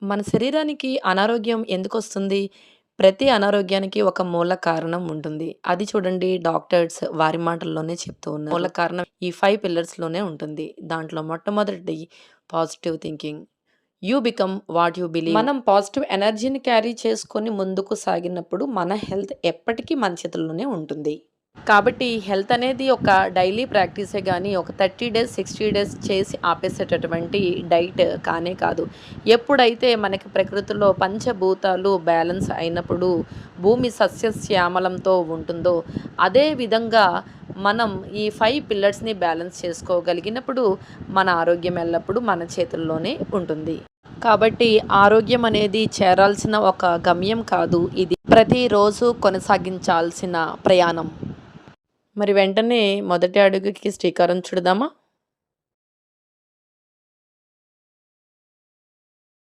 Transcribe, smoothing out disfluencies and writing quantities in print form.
మన శరీరానికి అనారోగ్యం ఎందుకొస్తుంది? ప్రతి అనారోగ్యానికి ఒక మూల కారణం ఉంటుంది. అది చూడండి డాక్టర్స్ వారి మాటల్లోనే చెప్తూ ఉన్నారు. మూల కారణం ఈ 5 పిల్లర్స్‌లోనే ఉంటుంది. దాంట్లో మొట్టమొదటిది positive thinking. You become what you believe. మనం పాజిటివ్ ఎనర్జీని క్యారీ చేసుకొని ముందుకు సాగినప్పుడు మన హెల్త్ ఎప్పటికీ మన చేతుల్లోనే ఉంటుంది. కాబట్టి హెల్త్ అనేది ఒక డైలీ ప్రాక్టీసే గానీ, ఒక 30 డేస్, 60 డేస్ చేసి ఆపేసేటటువంటి డైట్ కానే కాదు. ఎప్పుడైతే మనకి ప్రకృతిలో పంచభూతాలు బ్యాలెన్స్ అయినప్పుడు, భూమి సస్యశ్యామలంతో ఉంటుందో, అదే విధంగా మనం ఈ 5 పిల్లర్స్‌ని బ్యాలెన్స్ చేసుకోగలిగినప్పుడు, మన ఆరోగ్యం ఎల్లప్పుడూ మన చేతుల్లోనే ఉంటుంది. కాబట్టి ఆరోగ్యం అనేది చేరాల్సిన ఒక గమ్యం కాదు. ఇది ప్రతిరోజు కొనసాగించాల్సిన ప్రయాణం. మరి వెంటనే మొదటి అడుగుకి శ్రీకారం చుడదామా?